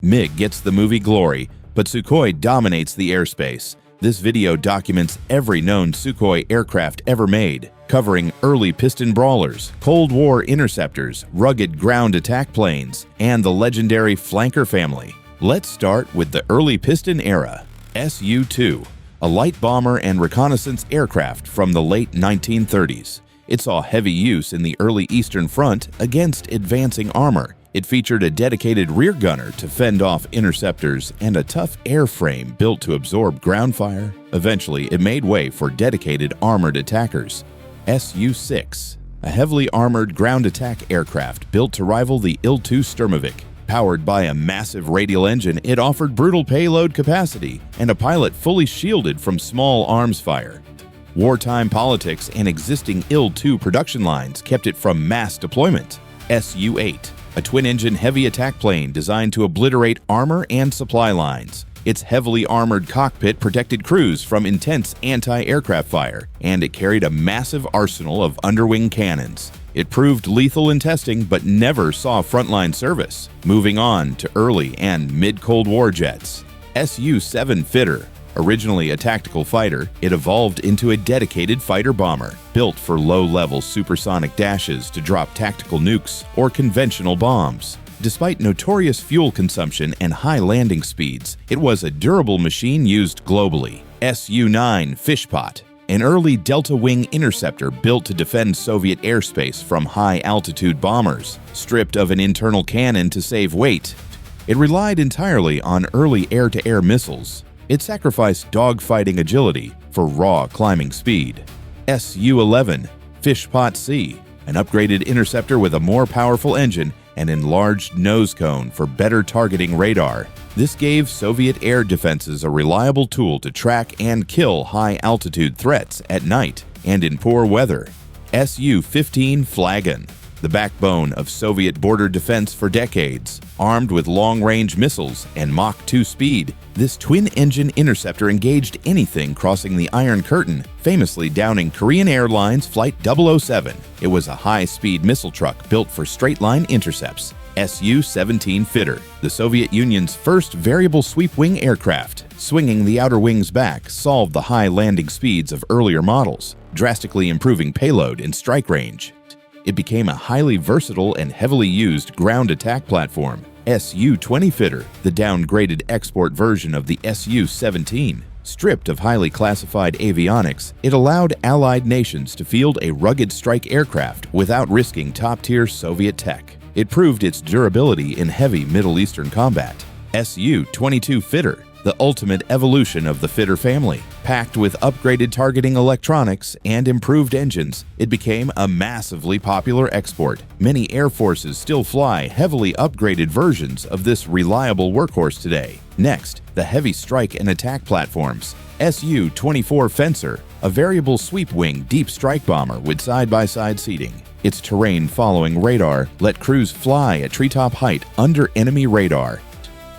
MiG gets the movie glory, but Sukhoi dominates the airspace. This video documents every known Sukhoi aircraft ever made, covering early piston brawlers, Cold War interceptors, rugged ground attack planes, and the legendary flanker family. Let's start with the early piston era. Su-2, a light bomber and reconnaissance aircraft from the late 1930s. It saw heavy use in the early Eastern Front against advancing armor. It featured a dedicated rear gunner to fend off interceptors and a tough airframe built to absorb ground fire. Eventually, it made way for dedicated armored attackers. Su-6, a heavily armored ground attack aircraft built to rival the Il-2 Sturmovik. Powered by a massive radial engine, it offered brutal payload capacity and a pilot fully shielded from small arms fire. Wartime politics and existing Il-2 production lines kept it from mass deployment. Su-8, a twin-engine heavy attack plane designed to obliterate armor and supply lines. Its heavily armored cockpit protected crews from intense anti-aircraft fire, and it carried a massive arsenal of underwing cannons. It proved lethal in testing but never saw frontline service. Moving on to early and mid-Cold War jets. Su-7 Fitter. Originally a tactical fighter, it evolved into a dedicated fighter bomber, built for low-level supersonic dashes to drop tactical nukes or conventional bombs. Despite notorious fuel consumption and high landing speeds, it was a durable machine used globally. Su-9 Fishpot, an early delta-wing interceptor built to defend Soviet airspace from high-altitude bombers. Stripped of an internal cannon to save weight, it relied entirely on early air-to-air missiles. It sacrificed dogfighting agility for raw climbing speed. Su-11 Fishpot C, an upgraded interceptor with a more powerful engine and enlarged nose cone for better targeting radar. This gave Soviet air defenses a reliable tool to track and kill high-altitude threats at night and in poor weather. Su-15 Flagon, the backbone of Soviet border defense for decades. Armed with long-range missiles and Mach 2 speed, this twin-engine interceptor engaged anything crossing the Iron Curtain, famously downing Korean Airlines Flight 007. It was a high-speed missile truck built for straight-line intercepts. Su-17 Fitter, the Soviet Union's first variable sweep-wing aircraft. Swinging the outer wings back solved the high landing speeds of earlier models, drastically improving payload and strike range. It became a highly versatile and heavily used ground attack platform. Su-20 Fitter, the downgraded export version of the Su-17. Stripped of highly classified avionics, it allowed Allied nations to field a rugged strike aircraft without risking top-tier Soviet tech. It proved its durability in heavy Middle Eastern combat. Su-22 Fitter, the ultimate evolution of the Fitter family. Packed with upgraded targeting electronics and improved engines, it became a massively popular export. Many air forces still fly heavily upgraded versions of this reliable workhorse today. Next, the heavy strike and attack platforms. Su-24 Fencer, a variable sweep-wing deep strike bomber with side-by-side seating. Its terrain-following radar let crews fly at treetop height under enemy radar,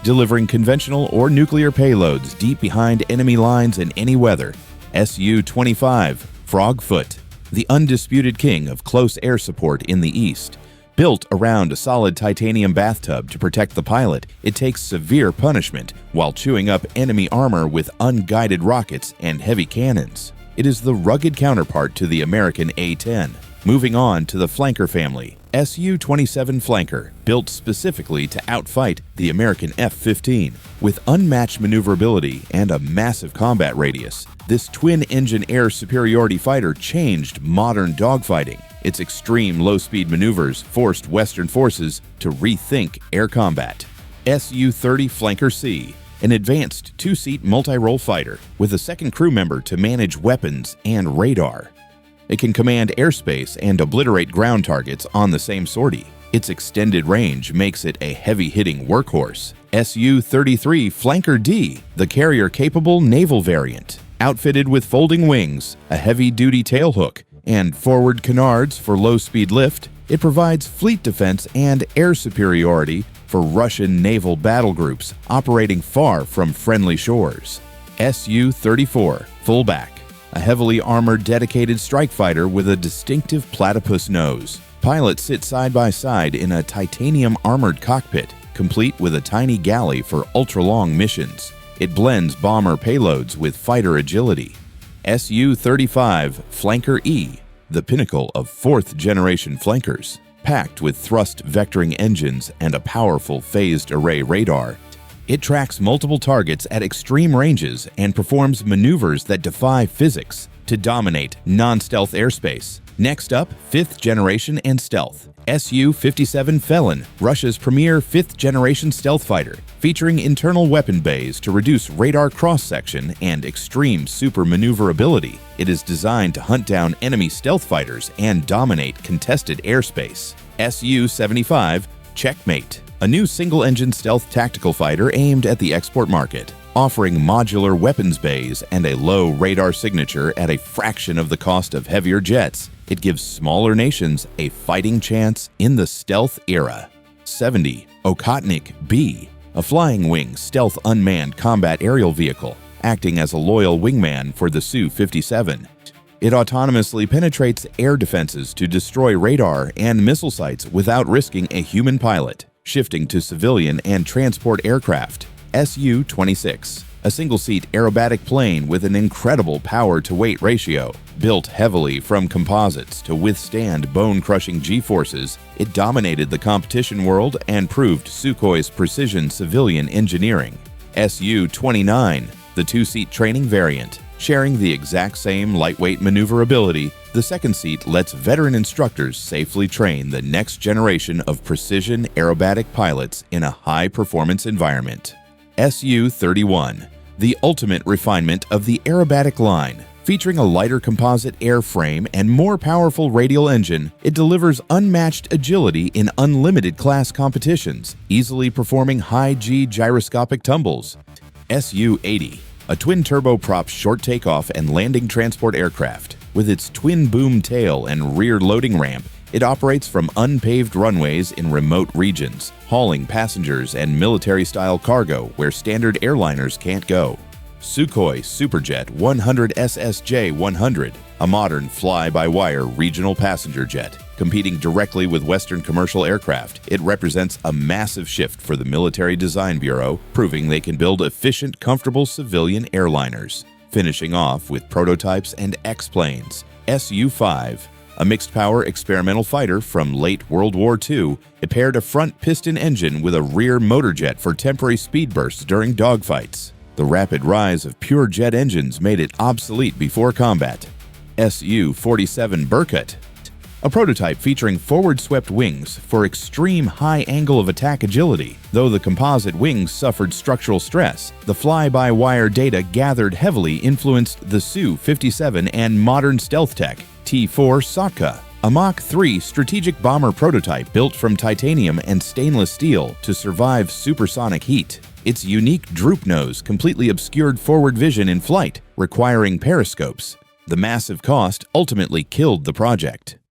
delivering conventional or nuclear payloads deep behind enemy lines in any weather. Su-25 Frogfoot, the undisputed king of close air support in the East. Built around a solid titanium bathtub to protect the pilot, it takes severe punishment while chewing up enemy armor with unguided rockets and heavy cannons. It is the rugged counterpart to the American A-10. Moving on to the flanker family. Su-27 Flanker, built specifically to outfight the American F-15. With unmatched maneuverability and a massive combat radius, this twin-engine air superiority fighter changed modern dogfighting. Its extreme low-speed maneuvers forced Western forces to rethink air combat. Su-30 Flanker C, an advanced two-seat multi-role fighter with a second crew member to manage weapons and radar. It can command airspace and obliterate ground targets on the same sortie. Its extended range makes it a heavy-hitting workhorse. Su-33 Flanker D, the carrier-capable naval variant. Outfitted with folding wings, a heavy-duty tailhook, and forward canards for low-speed lift, it provides fleet defense and air superiority for Russian naval battle groups operating far from friendly shores. Su-34 Fullback, a heavily armored dedicated strike fighter with a distinctive platypus nose. Pilots sit side by side in a titanium armored cockpit, complete with a tiny galley for ultra-long missions. It blends bomber payloads with fighter agility. Su-35 Flanker E, the pinnacle of fourth-generation flankers. Packed with thrust vectoring engines and a powerful phased array radar, it tracks multiple targets at extreme ranges and performs maneuvers that defy physics to dominate non-stealth airspace. Next up, 5th generation and stealth. Su-57 Felon, Russia's premier 5th generation stealth fighter, featuring internal weapon bays to reduce radar cross-section and extreme super maneuverability. It is designed to hunt down enemy stealth fighters and dominate contested airspace. Su-75 Checkmate, a new single-engine stealth tactical fighter aimed at the export market, offering modular weapons bays and a low radar signature at a fraction of the cost of heavier jets. It gives smaller nations a fighting chance in the stealth era. 70 Okhotnik B, a flying wing stealth unmanned combat aerial vehicle, acting as a loyal wingman for the Su-57. It autonomously penetrates air defenses to destroy radar and missile sites without risking a human pilot, shifting to civilian and transport aircraft. Su-26, a single-seat aerobatic plane with an incredible power-to-weight ratio. Built heavily from composites to withstand bone-crushing G-forces, it dominated the competition world and proved Sukhoi's precision civilian engineering. Su-29, the two-seat training variant. Sharing the exact same lightweight maneuverability, the second seat lets veteran instructors safely train the next generation of precision aerobatic pilots in a high-performance environment. Su-31, the ultimate refinement of the aerobatic line. Featuring a lighter composite airframe and more powerful radial engine, it delivers unmatched agility in unlimited class competitions, easily performing high-G gyroscopic tumbles. Su-80, a twin-turboprop short takeoff and landing transport aircraft. With its twin-boom tail and rear loading ramp, it operates from unpaved runways in remote regions, hauling passengers and military-style cargo where standard airliners can't go. Sukhoi Superjet 100 SSJ-100, a modern fly-by-wire regional passenger jet. Competing directly with Western commercial aircraft, it represents a massive shift for the Military Design Bureau, proving they can build efficient, comfortable civilian airliners. Finishing off with prototypes and X-planes. Su-5, a mixed-power experimental fighter from late World War II, it paired a front piston engine with a rear motorjet for temporary speed bursts during dogfights. The rapid rise of pure jet engines made it obsolete before combat. Su-47 Berkut, a prototype featuring forward-swept wings for extreme high angle of attack agility. Though the composite wings suffered structural stress, the fly-by-wire data gathered heavily influenced the Su-57 and modern stealth tech, T-4 Sotka, a Mach 3 strategic bomber prototype built from titanium and stainless steel to survive supersonic heat. Its unique droop nose completely obscured forward vision in flight, requiring periscopes. The massive cost ultimately killed the project.